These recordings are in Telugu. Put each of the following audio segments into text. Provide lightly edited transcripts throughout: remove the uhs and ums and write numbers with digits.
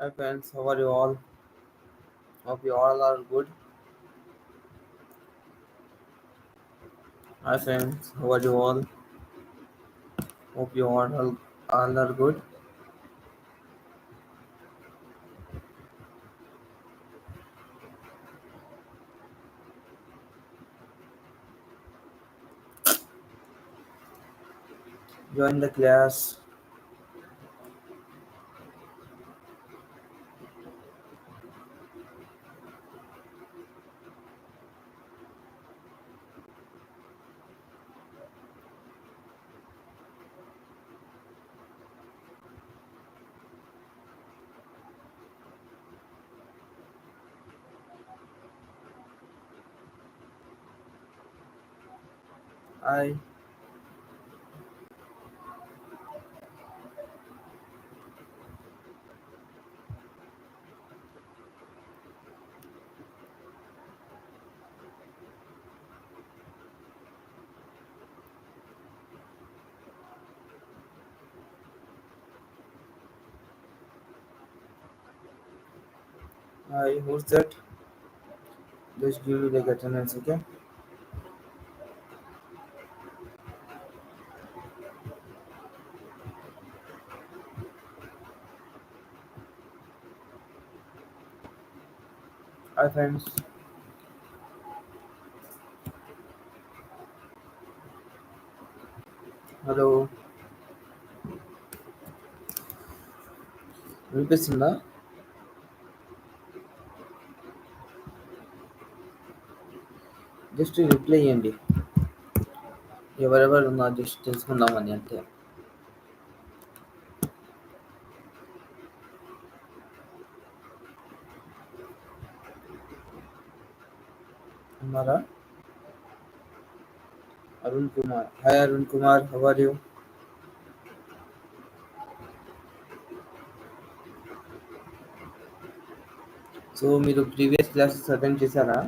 Hi friends, how are you all? Hope you all are good. Hi friends, how are you all? Hope you all are good. Join the class. Hi, hi, who's that? Just give me like attendance, okay? Hi friends, hello. వినిపిస్తుందా? జస్ట్ రిప్లై ఇవ్వండి. ఎవరెవరు ఉన్నా జస్ట్ తెలుసుకుందామని అంతే. ఉన్నారా? Arun Kumar. Hi Arun Kumar, how are you? So మీరు ప్రీవియస్ క్లాసెస్ అటెండ్ చేశారా?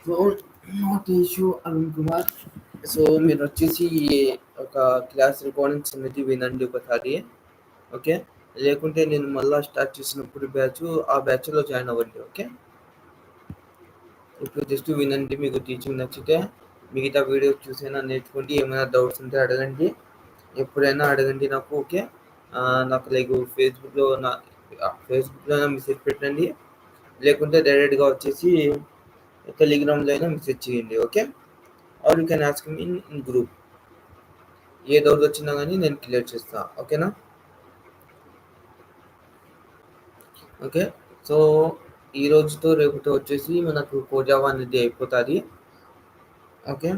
So not issue Arun Kumar. So మీరు వచ్చేసి ఒక క్లాస్ రికార్డింగ్ అనేది వినండి ఒకసారి, ఓకే? లేకుంటే నేను మళ్ళీ స్టార్ట్ చేసినప్పుడు ఆ బ్యాచ్లో జాయిన్ అవ్వండి, ఓకే? ఇప్పుడు జస్ట్ వినండి, మీకు టీచింగ్ నచ్చితే మిగతా వీడియోస్ చూసైనా నేర్చుకోండి. ఏమైనా డౌట్స్ ఉంటే అడగండి, ఎప్పుడైనా అడగండి నాకు, ఓకే? నాకు లైక్ ఫేస్బుక్లో మెసేజ్ పెట్టండి, లేకుంటే డైరెక్ట్గా వచ్చేసి టెలిగ్రామ్లో అయినా మెసేజ్ చేయండి, okay? Or you can ask me in group. ఏ డౌట్ వచ్చినా కానీ నేను క్లియర్ చేస్తా, ఓకేనా? ఓకే. సో ఈ రోజుతో రేపుతో వచ్చేసి మనకు కోజావా అనేది అయిపోతుంది, ఓకే?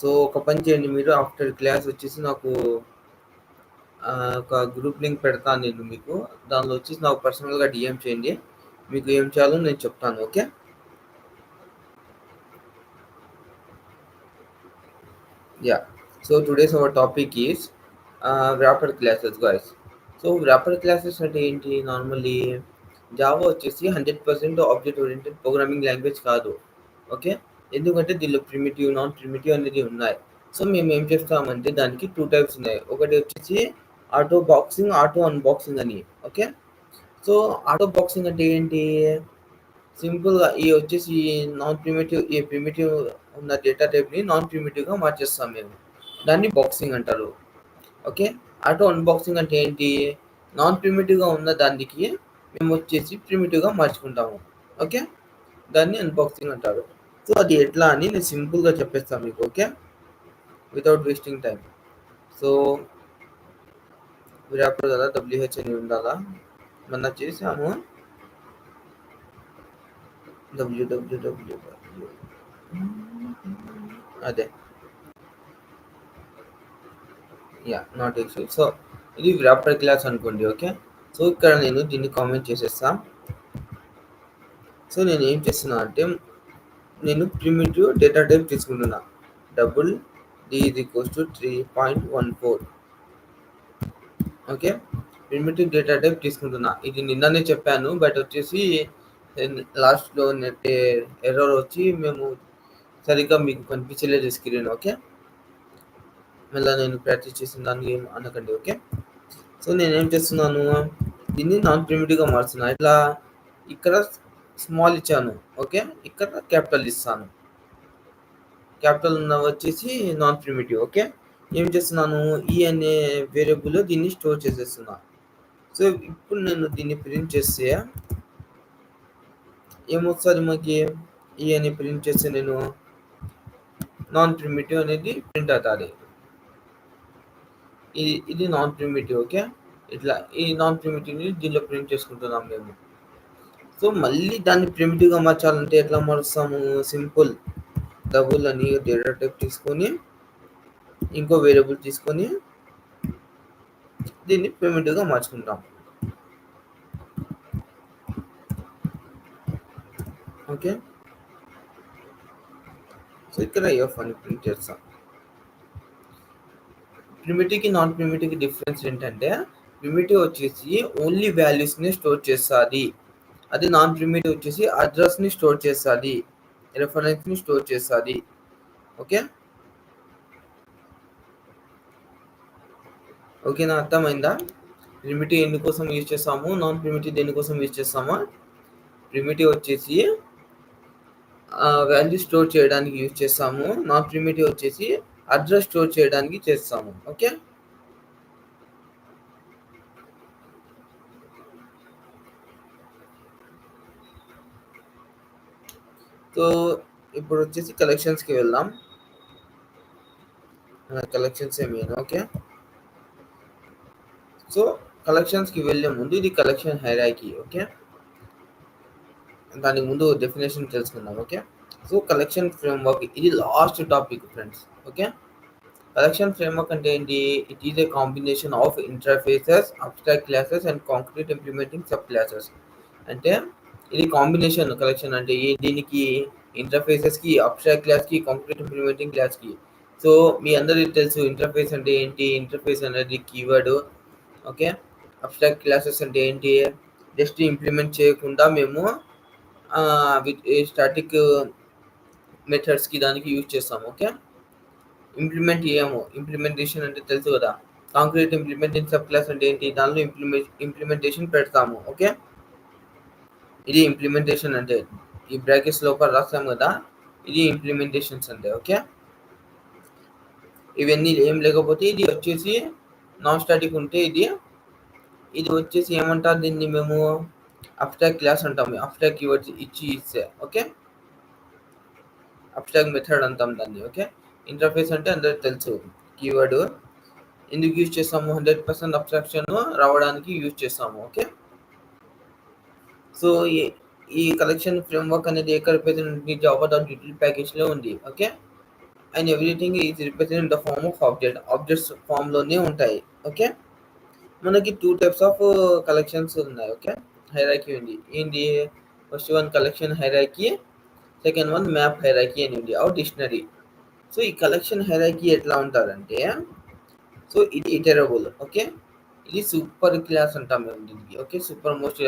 సో ఒక పని చేయండి, మీరు ఆఫ్టర్ క్లాస్ వచ్చేసి నాకు ఒక గ్రూప్ లింక్ పెడతాను నేను మీకు. దానిలో వచ్చేసి నాకు పర్సనల్గా డిఎం చేయండి, మీకు ఏం చేయాలో నేను చెప్తాను, okay? Yeah. So today's our topic is wrapper classes, guys. So wrapper classes అంటే ఏంటి? నార్మల్లీ జావా వచ్చేసి 100% ఆబ్జెక్ట్ ఓరియంటెడ్ ప్రోగ్రామింగ్ లాంగ్వేజ్ కాదు, ఓకే? ఎందుకంటే దీనిలో ప్రిమిటివ్, నాన్ ప్రిమిటివ్ అనేది ఉన్నాయి. సో మేము ఏం చేస్తామంటే దానికి టూ టైప్స్ ఉన్నాయి. ఒకటి వచ్చేసి ఆటో బాక్సింగ్, ఆటో అన్బాక్సింగ్ అని, ఓకే? సో ఆటో బాక్సింగ్ అంటే ఏంటి? సింపుల్‌గా ఈ వచ్చేసి ఈ ప్రిమిటివ్ ఉన్న డేటా టైప్‌ని నాన్ ప్రిమిటివ్‌గా మార్చేస్తాం మేము. దాన్ని బాక్సింగ్ అంటారు, ఓకే? ఆటో అన్బాక్సింగ్ అంటే ఏంటి? నాన్ ప్రిమిటివ్‌గా ఉన్న దానికి మేము వచ్చేసి ప్రిమిటివ్‌గా మార్చుకుంటాము, ఓకే? దాన్ని అన్బాక్సింగ్ అంటారు. సో అది ఎట్లా అని నేను సింపుల్‌గా చెప్పేస్తాను మీకు, okay? Without wasting time. So wrapper కదా, డబ్ల్యూహెచ్ అని ఉండాలా? మొన్న చేసాము డబ్ల్యూడబ్ల్యూడబ్ల్యూ, అదే యా నాట్ ఇష్యూ. సో ఇది వ్రాపర్ క్లాస్ అనుకోండి. ఓకే, సో ఇక్కడ నేను దీన్ని కామెంట్ చేసేస్తా. సో నేను ఏం చేస్తున్నా అంటే నేను ప్రిమిటివ్ డేటా టైప్ తీసుకుంటున్నా. Double D is equals to 3.14. Okay, primitive data type తీసుకుంటున్నా. ఇది నిన్ననే చెప్పాను, బట్ వచ్చేసి లాస్ట్లో నెట్ ఎర్రర్ వచ్చి మేము సరిగ్గా మీకు కనిపించలేదు స్క్రీన్. ఓకే, మళ్ళీ నేను ప్రాక్టీస్ చేసిన దానికి ఏం అనకండి. ఓకే, సో నేనేం చేస్తున్నాను, దీన్ని నాన్ ప్రిమిటివ్గా మారుస్తున్నా. ఇట్లా ఇక్కడ స్మాల్ ఇచ్చాను. ఓకే, ఇక్కడ క్యాపిటల్ ఇస్తాను. క్యాపిటల్ ఉన్న వచ్చేసి నాన్ ప్రిమిటివ్. ఓకే, ఏం చేస్తున్నాను, ఈ అనే వేరియబుల్ దీన్ని స్టోర్ చేసేస్తున్నా. సో ఇప్పుడు నేను దీన్ని ప్రింట్ చేస్తే ఏమొస్తుంది మనకి, ఈ అని ప్రింట్ చేస్తే నేను నాన్ ప్రిమిటివ్ అనేది ప్రింట్ అవుతుంది. ఇది నాన్ ప్రిమిటివ్. ఓకే, ఇట్లా ఈ నాన్ ప్రిమిటివ్ని దీనిలో ప్రింట్ చేసుకుంటున్నాం మేము. సో మళ్ళీ దాన్ని ప్రిమిటివ్గా మార్చాలంటే ఎట్లా మారుస్తాము, సింపుల్ డబుల్ అని డేటా టైప్ తీసుకొని ఇంకో వేరియబుల్ తీసుకొని దీన్ని ప్రిమిటివ్గా మార్చుకుంటాం. ఓకే, సో ఇక్కడ ఎఫ్ అని ప్రింట్ చేస్తాం. ప్రిమిటివ్కి నాన్ ప్రిమిటివ్కి డిఫరెన్స్ ఏంటంటే ప్రిమిటివ్ వచ్చేసి ఓన్లీ వాల్యూస్ని స్టోర్ చేస్తుంది. అది నాన్ ప్రిమిటివ్ వచ్చేసి అడ్రస్ని స్టోర్ చేస్తుంది, రెఫరెన్స్ని స్టోర్ చేస్తుంది. ఓకే, ఓకేనా, అర్థమైందా? ప్రిమిటివ్ ఎందుకోసం యూజ్ చేస్తాము, నాన్ ప్రిమిటివ్ దేనికోసం యూజ్ చేస్తామా? ప్రిమిటివ్ వచ్చేసి వాల్యూ స్టోర్ చేయడానికి యూజ్ చేస్తాము, నాన్ ప్రిమిటివ్ వచ్చేసి అడ్రస్ స్టోర్ చేయడానికి చేస్తాము. ఓకే, సో ఇప్పుడు వచ్చేసి కలెక్షన్స్కి వెళ్దాం. కలెక్షన్స్ ఏమి. ఓకే, సో కలెక్షన్స్కి వెళ్ళే ముందు ఇది కలెక్షన్ హైరార్కీ. ఓకే, దానికి ముందు డెఫినేషన్ తెలుసుకుందాం. ఓకే, సో కలెక్షన్ ఫ్రేమ్వర్క్ ఇది last topic friends. Okay, collection framework అంటే ఏంటి? It is A combination of interfaces, abstract classes and concrete implementing sub classes. అంటే ఇది కాంబినేషన్. కలెక్షన్ అంటే దీనికి ఇంటర్ఫేసెస్కి, అబ్స్ట్రాక్ట్ క్లాస్కి, కాంక్రీట్ ఇంప్లిమెంటింగ్ క్లాస్కి. సో మీ అందరికీ తెలుసు ఇంటర్ఫేస్ అంటే ఏంటి. ఇంటర్ఫేస్ అనేది కీవర్డ్. ఓకే, అబ్స్ట్రాక్ట్ క్లాసెస్ అంటే ఏంటి, జస్ట్ ఇంప్లిమెంట్ చేయకుండా మేము స్టాటిక్ మెథడ్స్కి దానికి యూజ్ చేస్తాము. ఓకే, ఇంప్లిమెంట్ చేయము. ఇంప్లిమెంటేషన్ అంటే తెలుసు కదా. కాంక్రీట్ ఇంప్లిమెంటింగ్ సబ్ క్లాస్ అంటే ఏంటి, దానిలో ఇంప్లిమెంటేషన్ పెడతాము. ఓకే, ఇది ఇంప్లిమెంటేషన్ అంటే ఈ బ్రాకెట్స్ లోపల రాస్తాం కదా, ఇది ఇంప్లిమెంటేషన్స్ అంటే. ఓకే, ఇవన్నీ ఏం లేకపోతే ఇది వచ్చేసి నాన్ స్టాటిక్ ఉంటే ఇది వచ్చేసి ఏమంటారు దీన్ని మేము అబ్స్ట్రాక్ట్ క్లాస్ అంటాము. అబ్స్ట్రాక్ట్ కీవర్డ్స్ ఇస్తే. ఓకే, అబ్స్ట్రాక్ట్ మెథడ్ అంటాం దాన్ని. ఓకే, ఇంటర్ఫేస్ అంటే అందరికి తెలుసు కీవర్డ్. ఎందుకు యూజ్ చేస్తాము, 100% అబ్స్ట్రాక్షన్ రావడానికి యూజ్ చేస్తాము. ఓకే, సో ఈ కలెక్షన్ ఫ్రేమ్వర్క్ అనేది ఎక్కడ రిప్రజెంట్ జావా.util ప్యాకేజ్లో ఉంది. Okay, and everything is represent in the form of objects ఫామ్లోనే ఉంటాయి. ఓకే, మనకి 2 టైప్స్ ఆఫ్ కలెక్షన్స్ ఉన్నాయి. ఓకే, హైరార్కీ ఉంది. ఏంటి, first one collection hierarchy, second one map hierarchy అని ఉంది, ఆర్ డిక్షనరీ. సో ఈ కలెక్షన్ హైరార్కీ ఎట్లా ఉంటారంటే, సో ఇది ఇటరబుల్. ఓకే, ఇది సూపర్ క్లాస్ అంటాం మేము దీనికి. Okay, super most.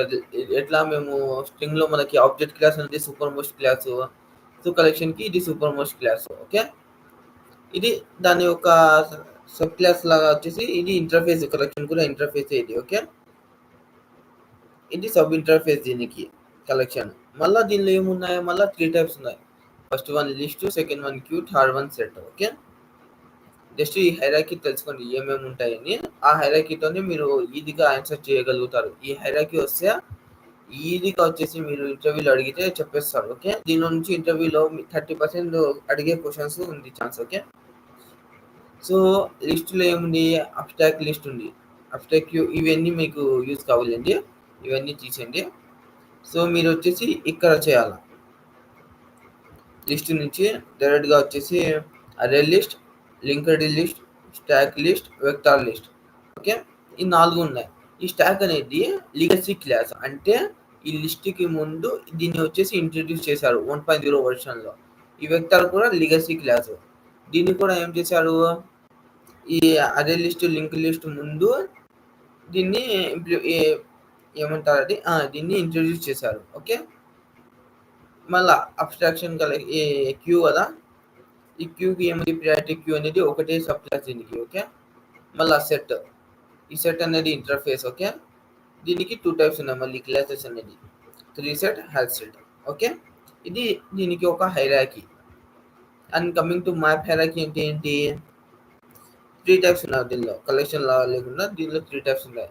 ఎట్లా మేము స్ట్రింగ్లో మనకి ఆబ్జెక్ట్ క్లాస్ అనేది సూపర్ మోస్ట్ క్లాస్, సో కలెక్షన్కి ఇది సూపర్ మోస్ట్ క్లాస్. ఓకే, ఇది దాని యొక్క సబ్ క్లాస్ లాగా వచ్చేసి ఇది ఇంటర్ఫేస్. కలెక్షన్ కూడా ఇంటర్ఫేస్ ఇది. ఓకే, ఇది సబ్ ఇంటర్ఫేస్ దీనికి కలెక్షన్. మళ్ళీ దీనిలో ఏమున్నాయి, మళ్ళీ 3 టైప్స్ ఉన్నాయి. First one list, second one queue, third one set. Okay, just ఈ హైరార్కీ తెలుసుకోండి ఏమేమి ఉంటాయని. ఆ హైరార్కీతోనే మీరు ఈజీగా ఆన్సర్ చేయగలుగుతారు. ఈ హైరార్కీ వస్తే ఈజీగా వచ్చేసి మీరు ఇంటర్వ్యూలో అడిగితే చెప్పేస్తారు. ఓకే, దీని నుంచి ఇంటర్వ్యూలో 30% అడిగే క్వశ్చన్స్ ఉంది ఛాన్స్. ఓకే, సో లిస్టులో ఏముంది, అబ్స్ట్రాక్ట్ లిస్ట్ ఉంది, అబ్స్ట్రాక్ట్ క్యూ, ఇవన్నీ మీకు యూజ్ కావాలండి, ఇవన్నీ తీసేయండి. సో మీరు వచ్చేసి ఇక్కడ చేయాలి. లిస్ట్ నుంచి డైరెక్ట్గా వచ్చేసి అరే list, linked list, stock list, vector list. Okay, ఈ 4 ఉన్నాయి. ఈ స్టాక్ అనేది లీగసీ క్లాస్. అంటే ఈ లిస్ట్‌కి ముందు దీన్ని వచ్చేసి ఇంట్రొడ్యూస్ చేశారు 1.0 వెర్షన్‌లో. ఈ వెక్టార్ కూడా లీగసీ క్లాస్. దీన్ని కూడా ఏం చేశారు, ఈ అర్రే లిస్ట్, లింక్ లిస్ట్ ముందు దీన్ని ఏమంటారు అది, దీన్ని ఇంట్రొడ్యూస్ చేశారు. ఓకే, మళ్ళా అబ్స్ట్రాక్షన్ ఈ క్యూ కదా, ఈ క్యూకి ఏమైంది, ప్రియారిటీ క్యూ అనేది ఒకటే సబ్ క్లాస్ దీనికి. ఓకే, మళ్ళీ సెట్, ఈ సెట్ అనేది ఇంటర్ఫేస్. ఓకే, దీనికి 2 టైప్స్ ఉన్నాయి మళ్ళీ క్లాసెస్ అనేది, 3 సెట్, హ్యాష్ సెట్. ఓకే, ఇది దీనికి ఒక hierarchy. And coming to map hierarchy అంటే ఏంటి, 3 టైప్స్ ఉన్నాయి దీనిలో. కలెక్షన్ లా లేకుండా దీనిలో 3 టైప్స్ ఉన్నాయి.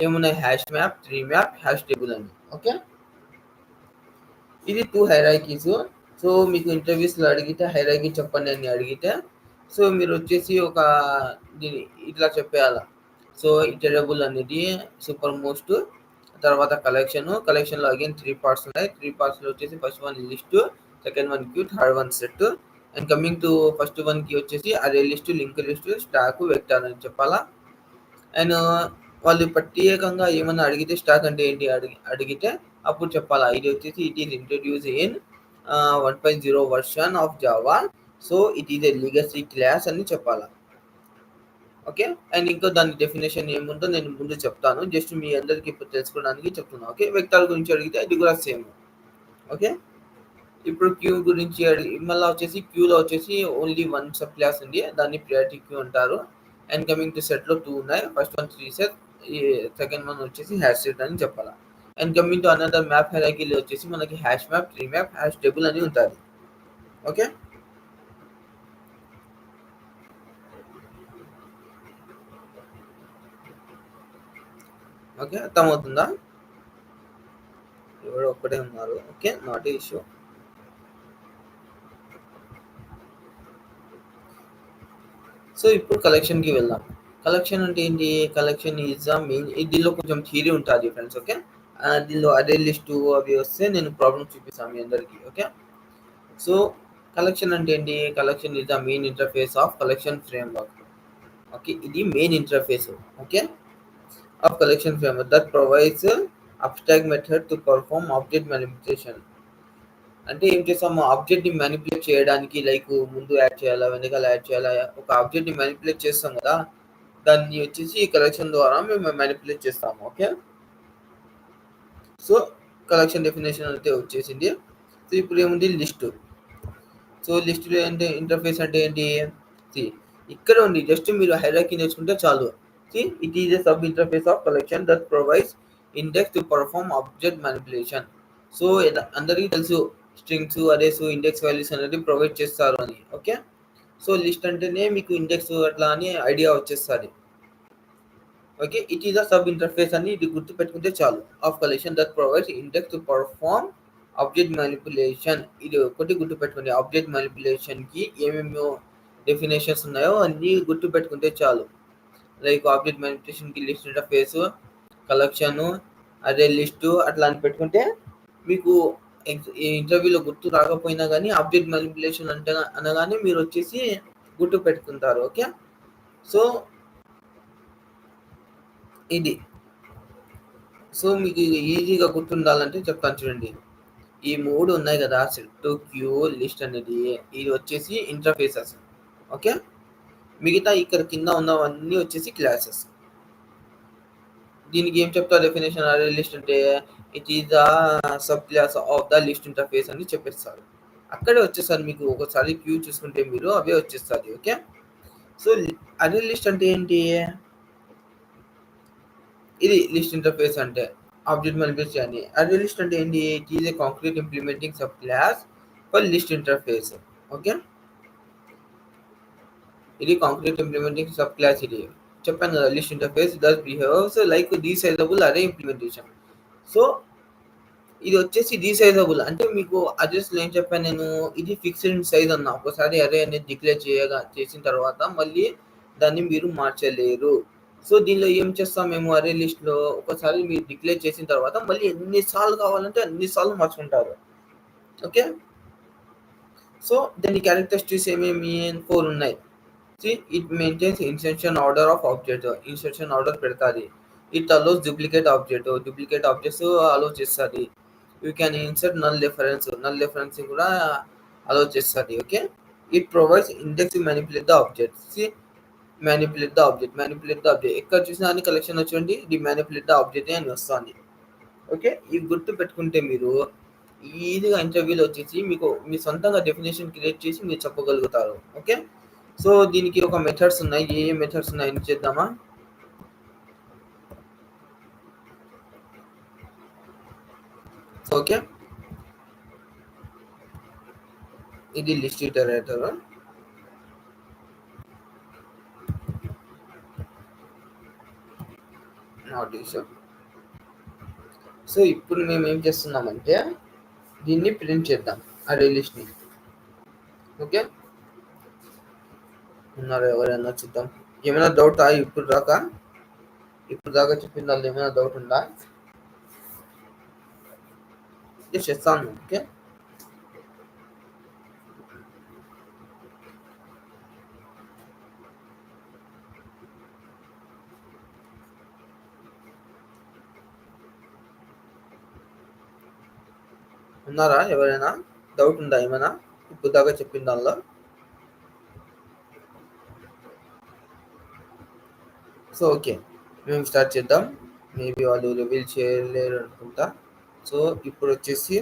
ఏమున్నాయి, hash map, tree map, hash table అని. ఓకే, ఇది 2 హైరార్కీస్. సో మీకు ఇంటర్వ్యూస్లో అడిగితే హైరార్కీ చెప్పండి అని అడిగితే, సో మీరు వచ్చేసి ఒక దీని ఇట్లా చెప్పేయాల. సో ఇటరబుల్ అనేది సూపర్ మోస్ట్, తర్వాత కలెక్షన్లో అగైన్ 3 పార్ట్స్ ఉన్నాయి. 3 పార్ట్స్లో వచ్చేసి first one list, second one queue, third one set. And coming to first వన్కి వచ్చేసి అరే list, link list, stock, vector అని చెప్పాలా. అండ్ వాళ్ళు ప్రత్యేకంగా ఏమన్నా అడిగితే స్టాక్ అంటే ఏంటి అడిగితే అప్పుడు చెప్పాలా, ఇది వచ్చేసి it is introduce in 1.0 version of Java, so it is a legacy class అని చెప్పాలా. ఓకే, అండ్ ఇంకా దాని డెఫినేషన్ ఏముందో నేను ముందు చెప్తాను, జస్ట్ మీ అందరికి ఇప్పుడు తెలుసుకోవడానికి చెప్తున్నాను. ఓకే, వెక్టార్ గురించి అడిగితే అది కూడా సేమ్. ఓకే, ఇప్పుడు క్యూ గురించి మళ్ళీ వచ్చేసి క్యూలో వచ్చేసి ఓన్లీ 1 సబ్ క్లాస్ ఉంది, దాన్ని ప్రియారిటీ క్యూ అంటారు. అండ్ కమింగ్ టు సెట్లో 2 ఉన్నాయి. ఫస్ట్ వన్ 3 సెట్, ఈ సెకండ్ వన్ వచ్చేసి హ్యాష్ సెట్ అని చెప్పాలి. And coming to another map హైరార్కీలో వచ్చేసి మనకి hash map, tree map, hash table అని ఉంటుంది. ఓకే, ఓకే అర్థమవుతుందా, ఎవరో ఒక్కడే ఉన్నారు. Okay, not issue. సో ఇప్పుడు కలెక్షన్కి వెళ్దాం. కలెక్షన్ అంటే ఏంటి, కలెక్షన్ ఈజ్ ద మెయిన్. దీనిలో కొంచెం థియరీ ఉంటుంది ఫ్రెండ్స్. ఓకే, దీనిలో అదే లిస్టు అవి వస్తే నేను ప్రాబ్లమ్ చూపిస్తాను మీ అందరికీ. ఓకే, సో కలెక్షన్ అంటే ఏంటి, collection is the main interface of collection framework. Okay, ఇది main interface. Okay, of collection framework that provides abstract method to perform object manipulation. అంటే ఏం చేస్తాము, ఆబ్జెక్ట్ని మ్యానిపులేట్ చేయడానికి, లైక్ ముందు యాడ్ చేయాలా, వెనకాల యాడ్ చేయాలా, ఒక ఆబ్జెక్ట్ని మ్యానిపులేట్ చేస్తాం కదా, దాన్ని వచ్చేసి ఈ కలెక్షన్ ద్వారా మేము మ్యానిపులేట్ చేస్తాము. ఓకే, సో కలెక్షన్ డెఫినేషన్ అయితే వచ్చేసింది. సో ఇప్పుడు ఏముంది, లిస్ట్. సో లిస్ట్ అంటే ఇంటర్ఫేస్ అంటే ఏంటి, ఇక్కడ ఉంది, జస్ట్ మీరు హైరార్కీ నేర్చుకుంటే చాలు. It is a sub interface of collection that provides index to perform object manipulation. So అందరికీ తెలుసు స్ట్రింగ్స్, అరేస్, ఇండెక్స్ వాల్యూస్ అనేది ప్రొవైడ్ చేస్తారు అని. ఓకే, సో లిస్ట్ అంటేనే మీకు ఇండెక్స్ అట్లా అని ఐడియా వచ్చేస్తుంది. Okay, it is a sub interface అని ఇది గుర్తు పెట్టుకుంటే చాలు, of collection that provides index to perform object manipulation. ఇది ఒకటి గుర్తు పెట్టుకోండి, ఆబ్జెక్ట్ మ్యానిపులేషన్కి ఏమేమో డెఫినేషన్స్ ఉన్నాయో అన్నీ గుర్తు పెట్టుకుంటే చాలు. లైక్ ఆబ్జెక్ట్ మ్యానిపులేషన్కి లిస్ట్ ఇంటర్ఫేస్, కలెక్షన్, అదే లిస్టు అట్లా అని పెట్టుకుంటే మీకు ఇంటర్వ్యూలో గుర్తు రాకపోయినా కానీ ఆబ్జెక్ట్ మ్యానిపులేషన్ అంటే అనగానే మీరు వచ్చేసి గుర్తు పెట్టుకుంటారు. ఓకే, సో ఇది, సో మీకు ఈజీగా గుర్తుండాలంటే చెప్తాను చూడండి. ఈ 3 ఉన్నాయి కదా, సెట్, క్యూ, లిస్ట్ అనేది, ఇది వచ్చేసి ఇంటర్ఫేసెస్. ఓకే, మిగతా ఇక్కడ కింద ఉన్నవన్నీ వచ్చేసి క్లాసెస్. దీనికి ఏం చెప్తారు డెఫినేషన్, అరే లిస్ట్ అంటే it is the sub class of the list interface అని చెప్పేస్తారు. అక్కడే వచ్చేస్తారు మీకు, ఒకసారి క్యూ చూసుకుంటే మీరు అవే వచ్చేస్తుంది. ఓకే, సో అరే లిస్ట్ అంటే ఏంటి, ఇది లిస్ట్ ఇంటర్ఫేస్ అంటే ఆబ్జెక్ట్ మ్యానిపులేషన్ అని. అరే లిస్ట్ అంటే ఏంటి, it is a concrete implementing sub class for list interface. Okay, ఇది కాంక్రీట్ ఇంప్లిమెంటింగ్ సబ్ క్లాస్. ఇది చెప్పాను కదా, list interface that behaves like resizable array implementation. So ఇది వచ్చేసి డీసైజబుల్ అంటే మీకు అడ్రస్లో ఏం చెప్పాను నేను, ఇది ఫిక్స్డ్ సైజ్ అన్న. ఒకసారి అరే అనేది డిక్లేర్ చేసిన తర్వాత మళ్ళీ దాన్ని మీరు మార్చలేరు. సో దీనిలో ఏం చేస్తాం మేము, అరే లిస్ట్లో ఒకసారి మీరు డిక్లేర్ చేసిన తర్వాత మళ్ళీ ఎన్నిసార్లు కావాలంటే అన్నిసార్లు మార్చుకుంటారు. ఓకే, సో దాని క్యారెక్టరిస్టిక్స్ ఏమేమి 4 ఉన్నాయి. See, it maintains insertion order of object. Insertion order పెడతాది. It allows duplicate object. Duplicate objects allow చేస్తుంది. You can insert null reference. Null reference కూడా allow చేస్తుంది. Okay. It provides index to manipulate the object. See, manipulate the object. ఎక్కడ చూసినా అని కలెక్షన్ వచ్చి ది manipulate the object అని వస్తుంది. ఓకే, ఇవి గుర్తు పెట్టుకుంటే మీరు ఈజీగా ఇంటర్వ్యూలో వచ్చేసి మీకు మీ సొంతంగా డెఫినేషన్ క్రియేట్ చేసి మీరు చెప్పగలుగుతారు. ఓకే, సో దీనికి ఒక మెథడ్స్ ఉన్నాయి. ఏ మెథడ్స్ ఉన్నాయని చేద్దామా? ఓకే, ఇది list iterator. Not issue. So ఇప్పుడు మేము ఏం చేస్తున్నామంటే దీన్ని ప్రింట్ చేద్దాం అరే లిస్ట్ని. ఓకే, ఉన్నారు ఎవరైనా చూద్దాం. ఏమైనా డౌట్ ఇప్పుడు దాకా చెప్పిన వాళ్ళు ఏమైనా డౌట్ ఉందా? చేస్తాను. ఓకే, ఉన్నారా? ఎవరైనా డౌట్ ఉందా ఏమైనా ఇప్పుడు దాకా చెప్పిన దానిలో? సో ఓకే, మేము స్టార్ట్ చేద్దాం. మేబీ వాళ్ళు రివీల్ చేయలేరు అనుకుంటా. సో ఇప్పుడు వచ్చేసి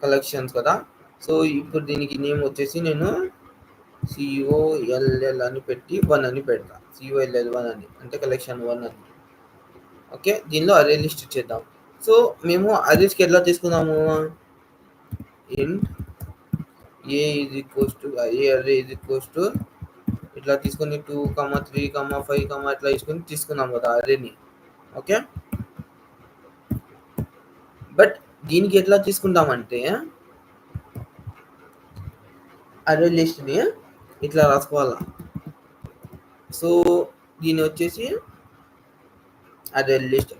కలెక్షన్స్ కదా. సో ఇప్పుడు దీనికి నేమ్ వచ్చేసి నేను COLL అని పెట్టి 1 అని పెడతా. COLL 1 అని అంటే కలెక్షన్ 1 అని. ఓకే, దీనిలో అరే లిస్ట్ చేద్దాం. సో మేము అరేస్కి ఎట్లా తీసుకున్నాము? ఇంట్ ఏ ఈజ్ ఈక్వల్స్ టు ఏ అరే ఈజ్ ఈక్వల్స్ టు ఇట్లా తీసుకొని 2, 3, 5 ఇట్లా తీసుకున్నాం కదా అరేని. ఓకే, బట్ దీనికి ఎట్లా తీసుకుంటామంటే అరే లిస్ట్ని ఇట్లా రాసుకోవాలా. సో దీని వచ్చేసి అరే లిస్ట్.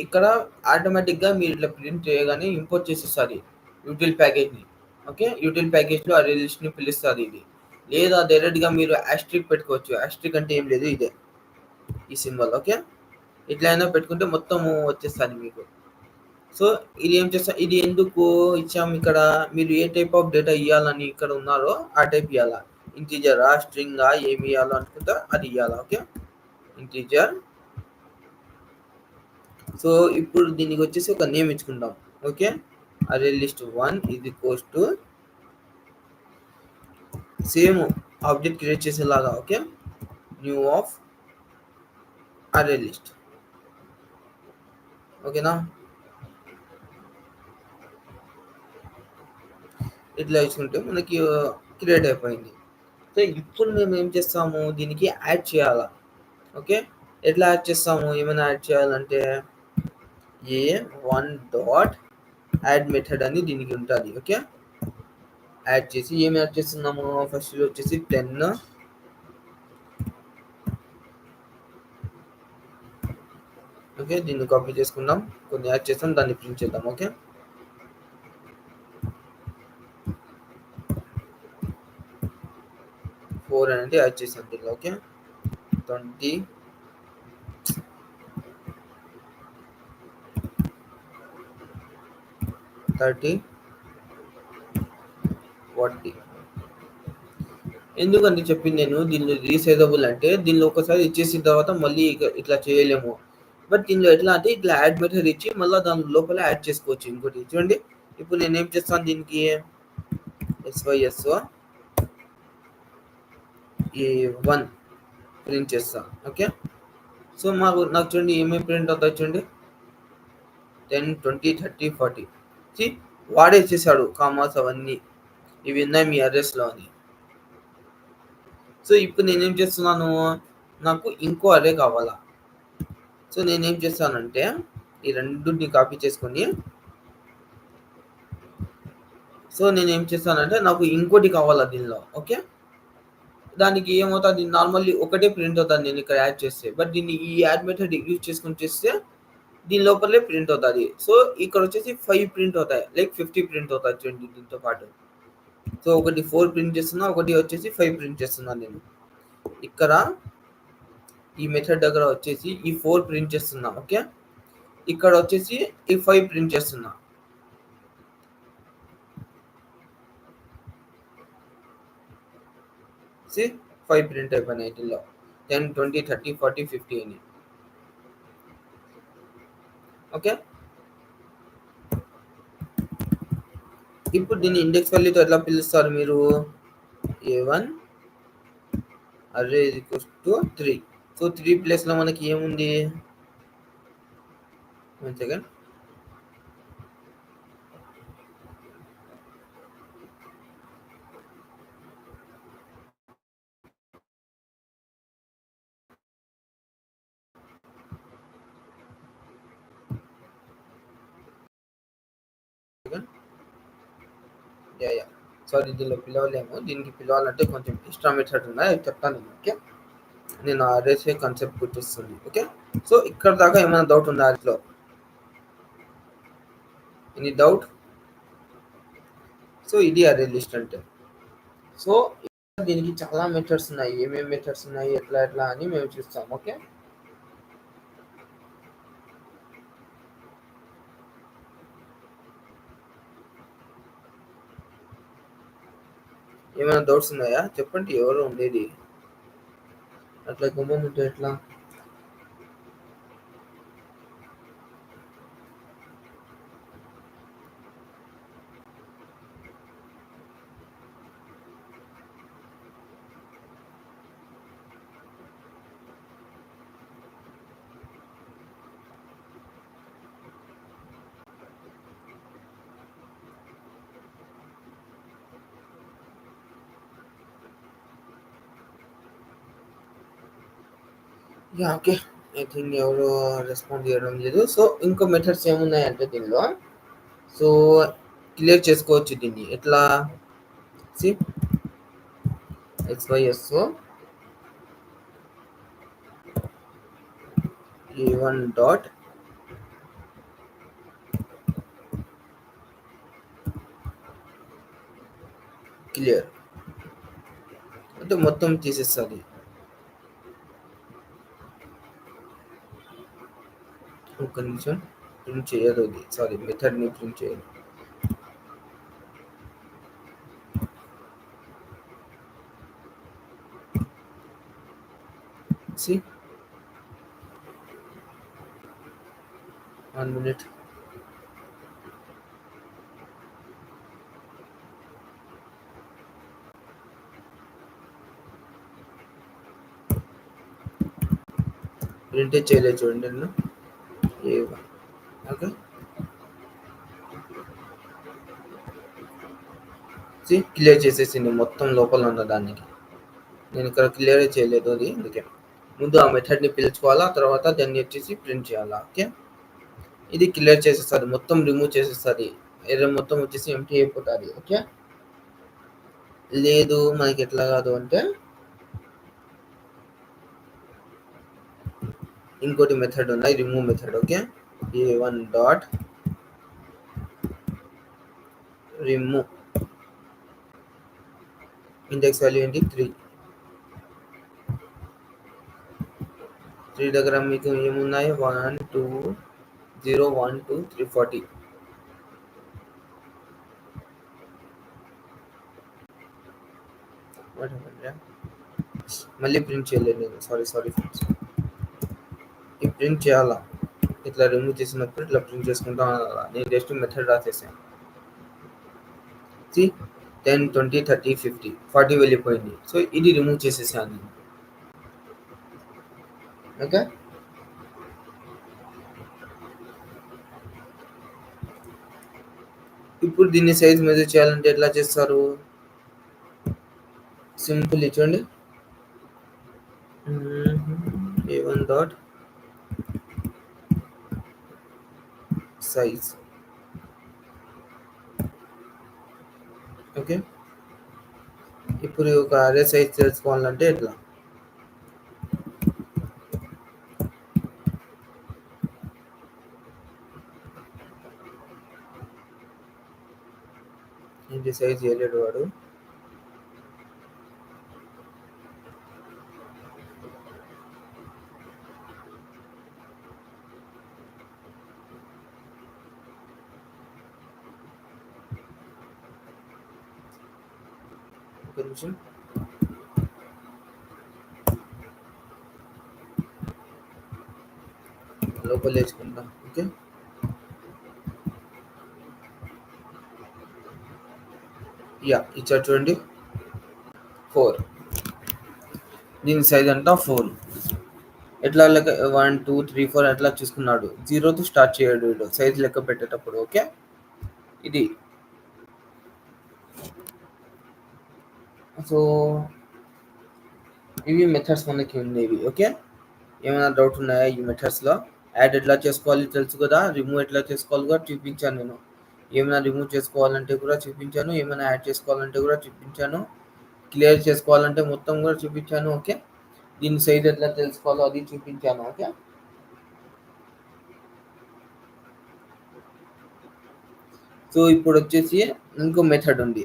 ఇక్కడ ఆటోమేటిక్గా మీరు ఇట్లా ప్రింట్ చేయగానే ఇంపోర్ట్ చేసేస్తుంది యూటిల్ ప్యాకేజ్ని. ఓకే, యూటిల్ ప్యాకేజ్లో అరే లిస్ట్ని పిలుస్తుంది ఇది. లేదా డైరెక్ట్గా మీరు యాస్ట్రిక్ పెట్టుకోవచ్చు. యాస్ట్రిక్ అంటే ఏం లేదు, ఇదే ఈ సింబల్. ఓకే, ఇట్లా అయినా పెట్టుకుంటే మొత్తం వచ్చేస్తుంది మీకు. సో ఇది ఏం చేస్తా, ఇది ఎందుకు ఇచ్చాము ఇక్కడ? మీరు ఏ టైప్ ఆఫ్ డేటా ఇవ్వాలని ఇక్కడ ఉన్నారో ఆ టైప్ ఇవ్వాలా. ఇంటీజరా, స్ట్రింగా, ఏమి ఇవ్వాలో అనుకుంటా అది ఇవ్వాలా. Okay, integer. సో ఇప్పుడు దీనికి వచ్చేసి ఒక నేమ్ ఇచ్చుకుంటాం. ఓకే, అరే లిస్ట్ 1 ఇది equals to same object create చేసేలాగా. Okay, new of array list. ఓకేనా? ఇట్లా ఇచ్చుకుంటే మనకి క్రియేట్ అయిపోయింది. సో ఇప్పుడు మేము ఏం చేస్తాము, దీనికి యాడ్ చేయాలా. ఓకే, ఎట్లా యాడ్ చేస్తాము? ఏమైనా యాడ్ చేయాలంటే A1 డాట్ యాడ్ మెథడ్ అని దీనికి ఉంటుంది. ఓకే, యాడ్ చేసి ఏమి యాడ్ చేస్తున్నాము? ఫస్ట్ వచ్చేసి 10. ఓకే, దీన్ని కాపీ చేసుకుందాం, కొన్ని యాడ్ చేస్తాం, దాన్ని ప్రింట్ చేద్దాం. ఓకే, ఫోర్ అనేది యాడ్ చేసాం దీనిలో. ఓకే, 20, 30, 40. ఎందుకంటే చెప్పింది నేను దీనిలో రీసైజబుల్ అంటే దీనిలో ఒకసారి ఇచ్చేసిన తర్వాత మళ్ళీ ఇట్లా చేయలేము. బట్ దీనిలో ఎట్లా అంటే ఇట్లా యాడ్ మెథడ్ ఇచ్చి మళ్ళీ దాని లోపల యాడ్ చేసుకోవచ్చు. ఇంకోటి చూడండి, ఇప్పుడు నేను ఏం చేస్తాను, దీనికి SYS A1 ప్రింట్ చేస్తాను. ఓకే, సో నాకు చూడండి ఏమేమి ప్రింట్ అవుతాయి చూడండి, 10, 20, 30, 40. వాడేసేసాడు కామాస్ అవన్నీ, ఇవి ఉన్నాయి మీ అడ్రస్లో అని. సో ఇప్పుడు నేనేం చేస్తున్నాను, నాకు ఇంకో అరే కావాలా. సో నేనేం చేస్తానంటే ఈ రెండుని కాపీ చేసుకొని, సో నేనేం చేస్తానంటే నాకు ఇంకోటి కావాలా దీనిలో. ఓకే, దానికి ఏమవుతుంది, నార్మల్లీ ఒకటే ప్రింట్ అవుతుంది నేను ఇక్కడ యాడ్ చేస్తే. బట్ దీన్ని ఈ యాడ్ మెథడ్ యూజ్ చేసుకొని చేస్తే దీని లోపలే ప్రింట్ అవుతుంది. సో ఇక్కడ వచ్చేసి 5 ప్రింట్ అవుతాయి, లైక్ 50 ప్రింట్ అవుతాయి చూడండి దీంతో పాటు. సో ఒకటి 4 ప్రింట్ చేస్తున్నా, ఒకటి వచ్చేసి 5 ప్రింట్ చేస్తున్నాను నేను. ఇక్కడ ఈ మెథడ్ దగ్గర వచ్చేసి ఈ 4 ప్రింట్ చేస్తున్నా. ఓకే, ఇక్కడ వచ్చేసి ఈ 5 ప్రింట్ చేస్తున్నా. సి 5 ప్రింట్ అయిపోయినాయి వీటిల్లో. 10, 20, 30, 40, 50 అని. ఓకే, ఇప్పుడు దీన్ని ఇండెక్స్ వాల్యూతో ఎట్లా పిలుస్తారు మీరు? A1 array is equals to 3. So 3 ప్లేస్లో మనకి ఏముంది? 1 సెకండ్. యా యా సారీ, దీనిలో పిలవలేము. దీనికి పిలవాలంటే కొంచెం ఎక్స్ట్రా మెథడ్ ఉన్నాయి, అవి చెప్తాను నేను. ఓకే, నేను అరేసే కాన్సెప్ట్ గుర్తిస్తుంది. ఓకే, సో ఇక్కడ దాకా ఏమైనా డౌట్ ఉందా దాంట్లో? Any doubt? సో ఇది అరే లిస్ట్ అంటే. సో దీనికి చాలా మెథడ్స్ ఉన్నాయి. ఏమేమి మెథడ్స్ ఉన్నాయి, ఎట్లా ఎట్లా అని మేము చూస్తాం. ఓకే, ఏమైనా డౌట్స్ ఉన్నాయా చెప్పండి, ఎవరు ఉండేది? అట్లా గుమ్మం ఉంటే ఎట్లా? యా ఓకే, ఐ థింక్ ఎవరు రెస్పాండ్ చేయడం లేదు. సో ఇంకో మెథడ్స్ ఏమున్నాయంటే దీనిలో, సో క్లియర్ చేసుకోవచ్చు దీన్ని ఎట్లా? C XYSO A1 dot clear అంటే మొత్తం తీసేస్తుంది. ఒక నిమిషం, ప్రింట్ చేయదు అది. సారీ, మెథడ్ని ప్రింట్ చేయదు. See 1 minute. ప్రింటే చేయలేదు చూడండి నేను. A1. ఓకే, సి క్లియర్ చేసేసింది మొత్తం లోపల ఉన్న దానికి. నేను ఇక్కడ క్లియర్ చేయలేదు అది, అందుకే. ముందు ఆ మెథడ్ని పిలుచుకోవాలా, తర్వాత దాన్ని వచ్చేసి ప్రింట్ చేయాలా. ఓకే, ఇది క్లియర్ చేసేస్తుంది, మొత్తం రిమూవ్ చేసేస్తుంది. ఎర్ర మొత్తం వచ్చేసి ఎంటీ అయిపోతుంది. ఓకే, లేదు మనకి ఎట్లా కాదు అంటే ఇంకోటి మెథడ్ ఉన్నాయి, remove method. Okay, A1 dot remove index value ఏంటి? 3. 3 దగ్గర మీకు ఏమున్నాయి? 1 2 0 1 2 3 40. మళ్ళీ ప్రింట్ చేయలేదు నేను. సారీ సారీ ఫ్రెండ్స్, ఈ ప్రింట్ చేయాలా? ఇట్లా రిమూవ్ చేసినప్పుడు ఇట్లా ప్రింట్ చేసుకుంటా ఉండాలా. నేను జస్ట్ మెథడ్ రాసేసాను. సి 10 20 30 50 40 వెళ్ళిపోయింది. సో ఇది రిమూవ్ చేసేసాను నేను. ఓకే, ఇప్పుడు దీన్ని సైజ్ మెజర్ చేయాలంటే ఎట్లా చేస్తారు? సింపుల్ ఇచ్చండి. A1 dot size. ఓకే, ఇప్పుడు ఒక అరే సైజ్ తెలుసుకోవాలంటే ఎట్లా? ఏంటి సైజ్ చేయలేడు వాడు. ఒక నిమిషం. లోపల వేసుకుంటా. ఓకే. యా ఇచ్చా చూడండి 4. దీని సైజ్ అంట 4. ఎట్లా లెక్క 1 2 3 4 అట్లా చూసుకున్నాడు. 0తో స్టార్ట్ చేయడు వీడు సైజ్ లెక్క పెట్టేటప్పుడు. ఓకే. ఇది సో ఇవి మెథడ్స్ మనకి ఉండేవి. ఓకే. ఏమైనా డౌట్ ఉన్నాయా ఈ మెథడ్స్లో? యాడ్ ఎట్లా చేసుకోవాలి తెలుసు కదా, రిమూవ్ ఎట్లా చేసుకోవాలి కూడా చూపించాను నేను. ఏమైనా రిమూవ్ చేసుకోవాలంటే కూడా చూపించాను, ఏమైనా యాడ్ చేసుకోవాలంటే కూడా చూపించాను, క్లియర్ చేసుకోవాలంటే మొత్తం కూడా చూపించాను. ఓకే. దీని సైజ్ ఎట్లా తెలుసుకోవాలో అది చూపించాను. ఓకే. సో ఇప్పుడు వచ్చేసి ఇంకో మెథడ్ ఉంది.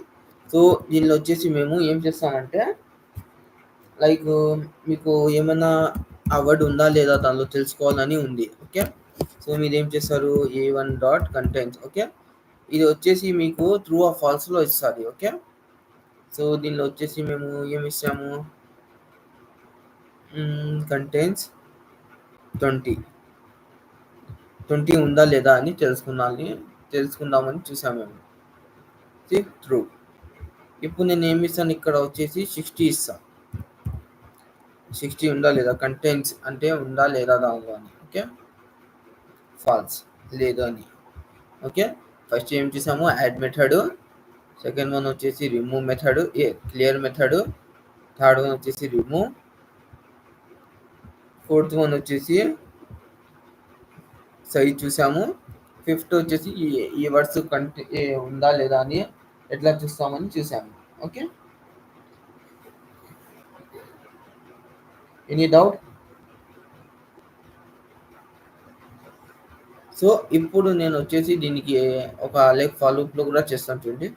సో దీనిలో వచ్చేసి మేము ఏం చేస్తామంటే లైక్ మీకు ఏమైనా ఆ వర్డ్ ఉందా లేదా దానిలో తెలుసుకోవాలని ఉంది. ఓకే. సో మీరు ఏం చేస్తారు, A1 డాట్ కంటెంట్స్. ఓకే. ఇది వచ్చేసి మీకు ట్రూ ఆర్ ఫాల్స్లో ఇస్తుంది. ఓకే. సో దీనిలో వచ్చేసి మేము ఏమి ఇస్తాము, కంటెంట్స్ 20 ఉందా లేదా అని తెలుసుకుందామని చూసాము మేము. ట్రూ. ఇప్పుడు నేను ఏమి ఇస్తాను, ఇక్కడ వచ్చేసి 60 ఇస్తాను. 60 ఉందా లేదా, కంటెంట్స్ అంటే ఉందా లేదా దానిలో అని. ఓకే. ఫాల్స్ లేదు అని. ఓకే. ఫస్ట్ ఏం చేసాము, యాడ్ మెథడ్. సెకండ్ వన్ వచ్చేసి remove method, clear method. Third one వచ్చేసి రిమూవ్. ఫోర్త్ వన్ వచ్చేసి సైజ్ చూసాము. ఫిఫ్త్ వచ్చేసి ఈ వర్డ్స్ ఉందా లేదా అని ఎట్లా చూస్తామని చూసాము. ఓకే. Any doubt? సో ఇప్పుడు నేను వచ్చేసి దీనికి ఒక లైక్ ఫాలోఅప్లో కూడా చేస్తాను చూడండి.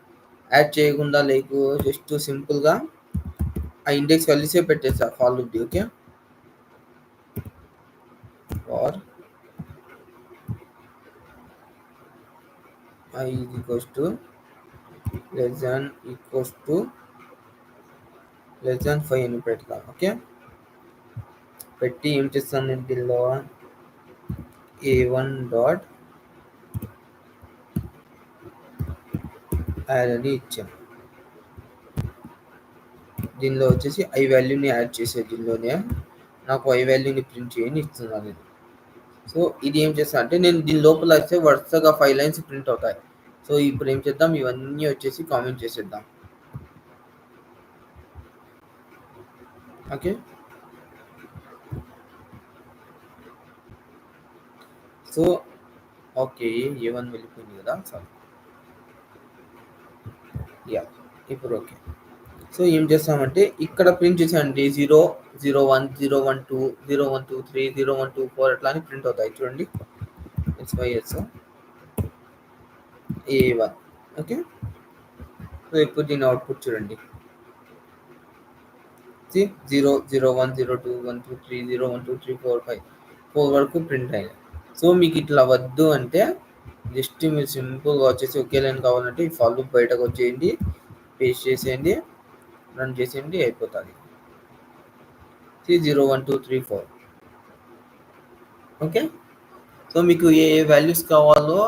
యాడ్ చేయకుండా లైక్ జస్ట్ సింపుల్గా ఆ ఇండెక్స్ కలిసే పెట్టేస్తా follow up. Okay. For I is equals to less than equals to less than 5 అని పెడతాం. ఓకే. పెట్టి ఏం చేస్తాను నేను దీనిలో A1 డాట్ యాడ్ అని ఇచ్చాం. దీనిలో వచ్చేసి ఐ వాల్యూని యాడ్ చేసే దీనిలోనే నాకు ఐ వాల్యూని ప్రింట్ చేయని ఇస్తున్నాను నేను. సో ఇది ఏం చేస్తా అంటే నేను దీని లోపల వస్తే వరుసగా 5 లైన్స్ ప్రింట్ అవుతాయి. సో ఇప్పుడు ఏం చేద్దాం, ఇవన్నీ వచ్చేసి కామెంట్ చేసేద్దాం. ఓకే. సో ఓకే A1 వెళ్ళిపోయింది కదా, సారీ. యా ఇప్పుడు ఓకే. సో ఏం చేస్తామంటే ఇక్కడ ప్రింట్ చేసామండి 0 01 012 0123 0124 అట్లా అని ప్రింట్ అవుతాయి చూడండి. XYS A1. ఓకే. సో ఇప్పుడు దీని అవుట్పుట్ చూడండి. 0 01 02 123 0123 4 5 4 వరకు ప్రింట్ అయ్యాయి. సో మీకు ఇట్లా వద్దు అంటే జస్ట్ మీరు సింపుల్గా వచ్చేసి ఒకే లైన్ కావాలంటే ఈ ఫాలో బయటకు వచ్చేయండి, పేస్ట్ చేసేయండి, రన్ చేసేయండి, అయిపోతుంది. 0 1 2 3 4. ఓకే. సో మీకు ఏ వాల్యూస్ కావాలో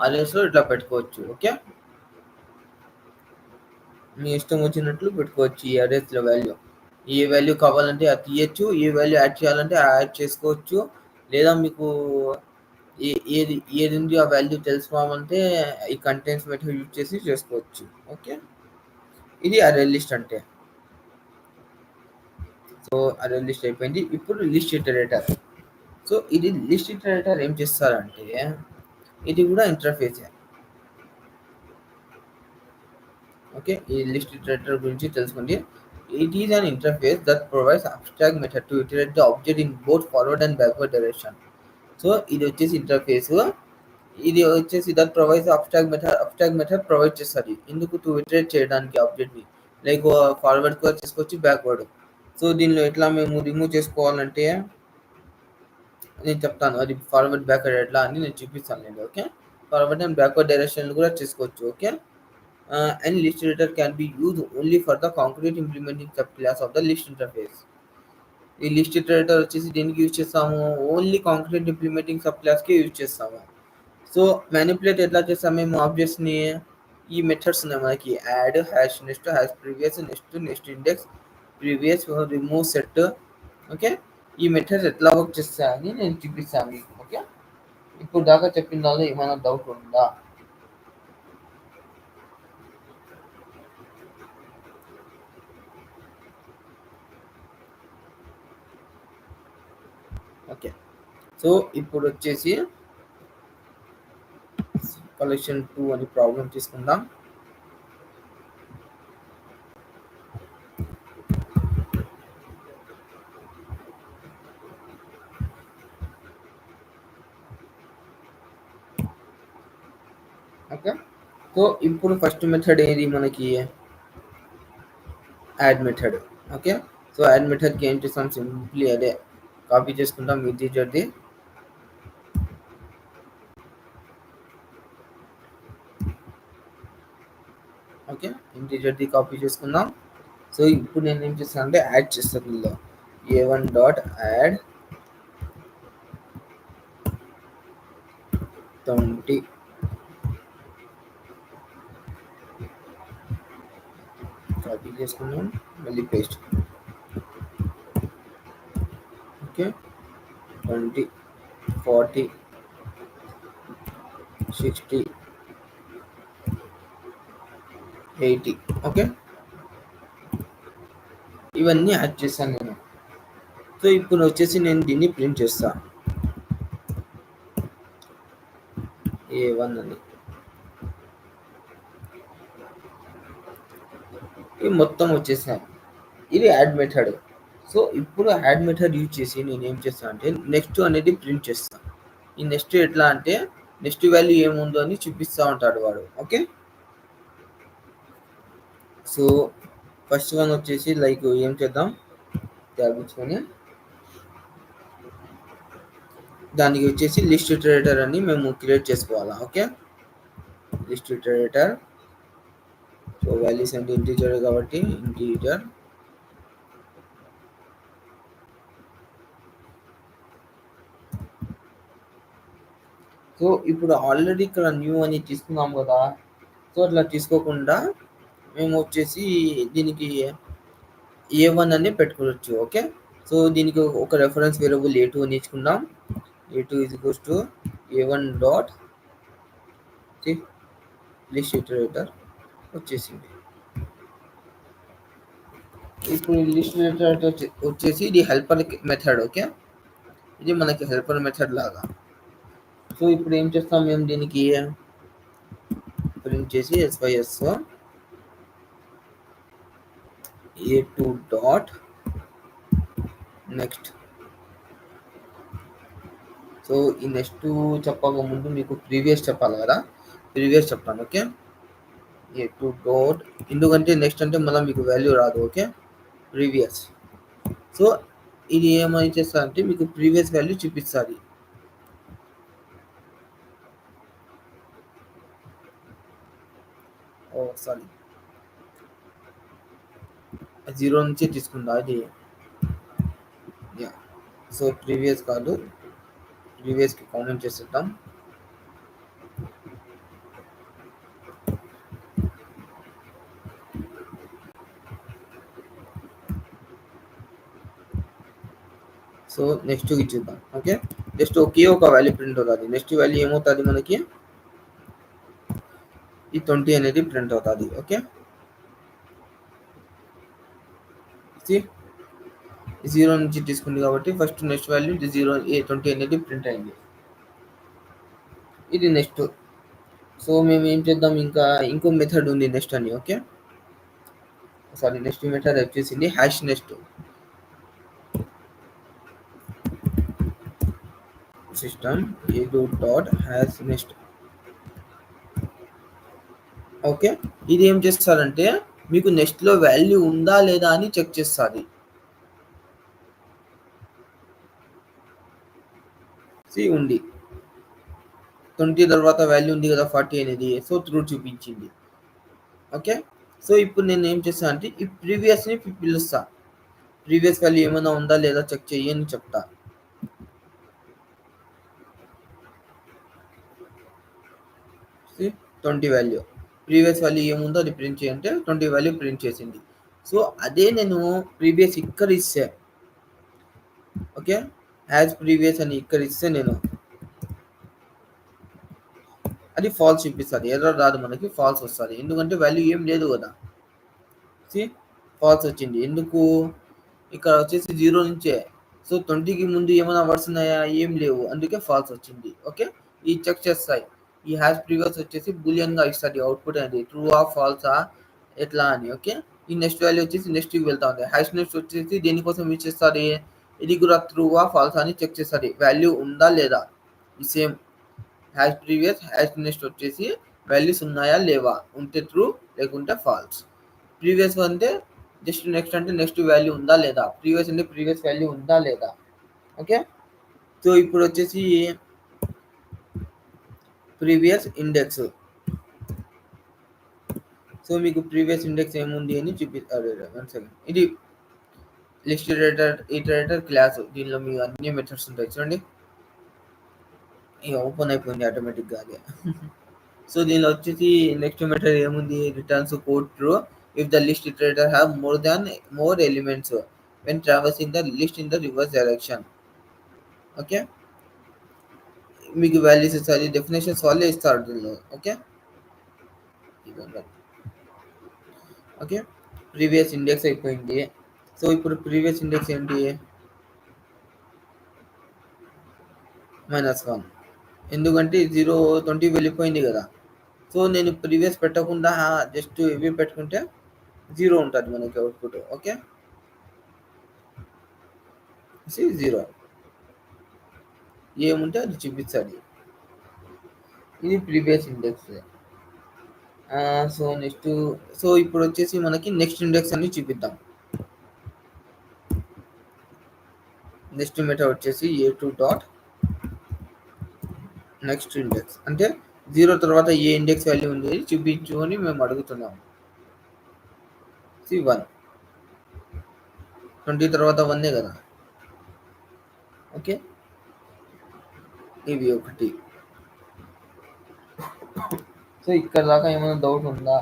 అరేస్లో ఇట్లా పెట్టుకోవచ్చు. ఓకే. మీ ఇష్టం వచ్చినట్లు పెట్టుకోవచ్చు ఈ అరేస్లో వాల్యూ. ఏ వాల్యూ కావాలంటే అది తీయచ్చు, ఏ వాల్యూ యాడ్ చేయాలంటే యాడ్ చేసుకోవచ్చు, లేదా మీకు ఏది ఉంది ఆ వాల్యూ తెలుసుకోవాలంటే ఈ కంటెంట్స్ మెథడ్ యూజ్ చేసి చేసుకోవచ్చు. ఓకే. ఇది అరే లిస్ట్ అంటే. సో అరే లిస్ట్ అయిపోయింది. ఇప్పుడు లిస్ట్ ఇటరేటర్. సో ఇది లిస్ట్ ఇటరేటర్ ఏం చేస్తారంటే ఇది కూడా ఇంటర్ఫేసే. ఓకే. ఈ లిస్ట్ ఇటరేటర్ గురించి తెలుసుకోండి. It is an interface that provides abstract method to iterate the object in both forward and backward direction. So ఇది వచ్చేసి ఇంటర్ఫేస్. ఇది వచ్చేసి that provides abstract method provide చేస్తుంది ఎందుకు టు ఇటరేట్ చేయడానికి ఆబ్జెక్ట్ని లైక్ ఫార్వర్డ్ కూడా తీసుకొచ్చి బ్యాక్వర్డ్. సో దీనిలో ఎట్లా మేము రిమూవ్ చేసుకోవాలంటే నేను చెప్తాను, అది ఫార్వర్డ్ బ్యాక్వర్డ్ ఎట్లా అని నేను చూపిస్తాను నేను. Okay, forward and backward direction కూడా చేసుకోవచ్చు. Okay, and list editor can be use only for the concrete implementing sub class of the list interface. ఈ లిస్ట్ ఇటరేటర్ వచ్చేసి దేనికి యూజ్ చేస్తాము, ఓన్లీ కాంక్రీట్ ఇంప్లిమెంటింగ్ సబ్ క్లాస్కి యూజ్ చేస్తాము. సో మ్యానిపులేట్ ఎట్లా చేస్తాం మేము ఆబ్జెక్ట్స్ని, ఈ మెథడ్స్ ఉన్నాయి మనకి, add, hash next, hash previous, next, next index, previous, remove, set. Okay, ఈ మెథడ్స్ ఎట్లా వర్క్ చేస్తాయని నేను చూపిస్తాను మీకు. ఓకే, ఇప్పుడు దాకా చెప్పిన దానిలో ఏమైనా డౌట్ ఉందా? ఓకే, సో ఇప్పుడు వచ్చేసి కలెక్షన్ 2 అని ప్రాబ్లం తీసుకుందాం. ఓకే, సో ఇప్పుడు ఫస్ట్ మెథడ్ ఏది మనకి, add method. Okay, so add మెథడ్కి ఏం చేస్తాం, సింప్లీ అదే కాపీ చేసుకుంటాం ఇంటీజర్ది. ఓకే, ఇంటీజర్ది కాపీ చేసుకుందాం. సో ఇప్పుడు నేను ఏం చేస్తాను అంటే యాడ్ చేస్తాను ఇందులో a1 డాట్ యాడ్ 20 కాపీ చేసుకున్నాం, మళ్ళీ పేస్ట్. ఓకే, 20, 40, 60, 80. ఓకే, ఇవన్నీ యాడ్ చేశాను నేను. సో ఇప్పుడు వచ్చేసి నేను దీన్ని ప్రింట్ చేస్తాను a1 అని. ఇవి మొత్తం వచ్చేసాయి, ఇది యాడ్ మెథడ్. సో ఇప్పుడు యాడ్ మెథడ్ యూజ్ చేసి నేను ఏం చేస్తాను అంటే నెక్స్ట్ అనేది ప్రింట్ చేస్తాను. ఈ నెక్స్ట్ ఎట్లా అంటే నెక్స్ట్ వాల్యూ ఏముందో అని చూపిస్తూ ఉంటాడు వాడు. ఓకే, సో ఫస్ట్ వన్ వచ్చేసి లైక్ ఏం చేద్దాం, తగ్గించుకొని దానికి వచ్చేసి లిస్ట్ ఇటరేటర్ అని మేము క్రియేట్ చేసుకోవాలా. Okay, list iterator. So values అంటే ఇంటీజర్ కాబట్టి ఇంటీజర్. సో ఇప్పుడు ఆల్రెడీ ఇక్కడ న్యూ అని తీసుకున్నాం కదా, సో అట్లా తీసుకోకుండా మేము వచ్చేసి దీనికి a1 అని పెట్టుకోవచ్చు. ఓకే, సో దీనికి ఒక రెఫరెన్స్ వేరియబుల్ a2 అని ఇచ్చుకుందాం. a2 is equals to a1 dot list iterator వచ్చేసింది. ఇప్పుడు లిస్ట్ ఇటరేటర్ వచ్చేసి ఇది హెల్పర్ మెథడ్. ఓకే, ఇది మనకి హెల్పర్ మెథడ్ లాగా. సో ఇప్పుడు ఏం చేస్తాం మేము దీనికి ప్రింట్ చేసి SYS a2 dot next. So ఈ నెక్స్ట్ చెప్పక ముందు మీకు ప్రీవియస్ చెప్పాలి కదా, ప్రీవియస్ చెప్తాను. ఓకే, a2 డాట్, ఎందుకంటే నెక్స్ట్ అంటే మళ్ళీ మీకు వాల్యూ రాదు. Okay, previous. సో ఇది ఏమని చేస్తా అంటే మీకు ప్రీవియస్ వాల్యూ చూపిస్తుంది. ఓ సారీ, 0 నుంచి తీసుకుందా అది. యా, సో ప్రీవియస్ కాదు, ప్రీవియస్కి కామెంట్ చేసేద్దాం. సో నెక్స్ట్ ఇచ్చేద్దాం. ఓకే, జస్ట్ ఒకే ఒక వాల్యూ ప్రింట్ అవుతుంది. నెక్స్ట్ వాల్యూ ఏమవుతుంది మనకి, ఈ 20 అనేది ప్రింట్ అవుతుంది. ఓకే, 0 నుంచి తీసుకుంది కాబట్టి ఫస్ట్ నెక్స్ట్ వాల్యూ 0 20 అనేది ప్రింట్ అయింది. ఇది నెక్స్ట్. సో మేము ఏం చేద్దాం, ఇంకా ఇంకో మెథడ్ ఉంది నెక్స్ట్ అని. ఓకే, సారీ, నెక్స్ట్ మెథడ్ వచ్చేసింది hash next. System a2 dot hash next. Okay. ఇది ఏం చేస్తారంటే మీకు నెక్స్ట్‌లో వాల్యూ ఉందా లేదా అని చెక్ చేస్తది. ఉంది. 20 తర్వాత వాల్యూ ఉంది కదా 40 అనేది. సో, ట్రూ చూపించింది. ఓకే. సో, ఇప్పుడు నేనేం చేశా అంటే ఈ ప్రీవియస్‌ని పిలుస్తా. ప్రీవియస్ వాల్యూ ఏమైనా ఉందా లేదా చెక్ చెయ్యి అని చెప్తా. 20 వాల్యూ. ప్రీవియస్ వాల్యూ ఏముందో అది ప్రింట్ చేయంటే 20 వాల్యూ ప్రింట్ చేసింది. సో, అదే నేను ప్రీవియస్ ఇక్కడ ఇస్తే ఓకే. యాజ్ ప్రీవియస్ అని ఇక్కడ ఇస్తే నేను అది ఫాల్స్ చూపిస్తది. ఎర్రర్ రాదు మనకి ఫాల్స్ వస్తది. ఎందుకంటే వాల్యూ ఏం లేదు గదా! సీ ఫాల్స్ వచ్చింది. ఎందుకు? ఇక్కడ వచ్చేసి 0 నుంచే. సో, 20కి ముందు ఏమైనా వర్డ్స్ ఉన్నాయా? ఏం లేవు. అందుకే ఫాల్స్ వచ్చింది. ఓకే. ఇయి చెక్ చేస్తాయి. ఈ హాష్ ప్రీవియస్ వచ్చేసి బూలియన్‌గా ఇస్తది అవుట్‌పుట్ అనేది. ట్రూఆ? ఫాల్సా? ఎట్లా అని. ఓకే. ఈ నెక్స్ట్ వాల్యూ వచ్చేసి నెక్స్ట్‌కి వెళ్తా ఉంది. హాష్ నెక్స్ట్ వచ్చేసి దేనికోసం యూజ్ చేస్తది? ఇది కూడా ట్రూఆ? ఫాల్సా? అని చెక్ చేస్తది. వాల్యూ ఉందా? లేదా? ఈ same hash previous hash next వచ్చేసి వాల్యూస్ ఉన్నాయా లేవా ఉంటే ట్రూ లేకుంటే ఫాల్స్ ప్రీవియస్ అంటే జస్ట్ నెక్స్ట్ అంటే నెక్స్ట్ వాల్యూ ఉందా లేదా ప్రీవియస్ అంటే ప్రీవియస్ వాల్యూ ఉందా లేదా ఓకే సో ఇప్పుడు వచ్చేసి ప్రీవియస్ ఇండెక్స్ సో మీకు ప్రీవియస్ ఇండెక్స్ ఏముంది అని చూపిస్తారు వన్ సెకండ్ ఇది లిస్ట్ ఇటరేటర్ క్లాస్ దీనిలో మీకు అన్ని మెథడ్స్ ఉంటాయి చూడండి ఇక ఓపెన్ అయిపోయింది ఆటోమేటిక్గా అది సో దీనిలో వచ్చేసి నెక్స్ట్ మెథడ్ ఏముంది returns code true if the list iterator have more elements when traversing the list in the reverse direction okay మీకు వాల్యూస్ ఇస్తారు డెఫినేషన్స్ వాళ్ళే ఇస్తారు దీనిలో ఓకే ఓకే ప్రీవియస్ ఇండెక్స్ అయిపోయింది సో ఇప్పుడు ప్రీవియస్ ఇండెక్స్ ఏంటి -1 ఎందుకంటే 0 20 వెళ్ళిపోయింది కదా సో నేను ప్రీవియస్ పెట్టకుండా జస్ట్ ఇవి పెట్టుకుంటే 0 ఉంటుంది మనకి అవుట్పుట్ ఓకే 0 ఏముంటే అది చూపిస్తాడు ఇది previous index so next so ఇప్పుడు వచ్చేసి మనకి నెక్స్ట్ ఇండెక్స్ అని చూపిద్దాం నెక్స్ట్ మెథడ్ వచ్చేసి a2 డాట్ నెక్స్ట్ ఇండెక్స్ అంటే 0 తర్వాత ఏ ఇండెక్స్ వాల్యూ ఉంది చూపించు అని మేము అడుగుతున్నాం 1 20 తర్వాత 1 కదా ఓకే ఇవి ఒకటి సో ఇక్కడ దాకా ఏమైనా డౌట్ ఉందా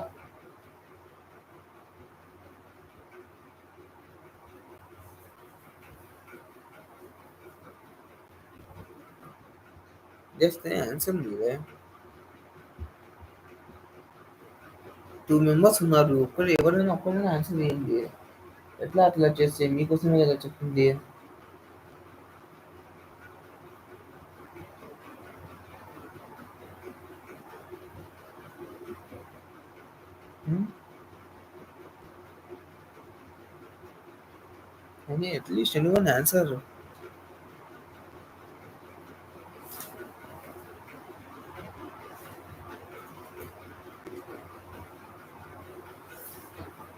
జస్ట్ ఆన్సర్ మీరే 2 మెంబర్స్ ఉన్నారు ఒక్కరు ఎవరైనా ఒక్కరైనా ఆన్సర్ చేయండి ఎట్లా అట్లా చేస్తే మీకోసమే కదా చెప్పింది అని అట్లీస్ట్ ఎనీ వన్ ఆన్సర్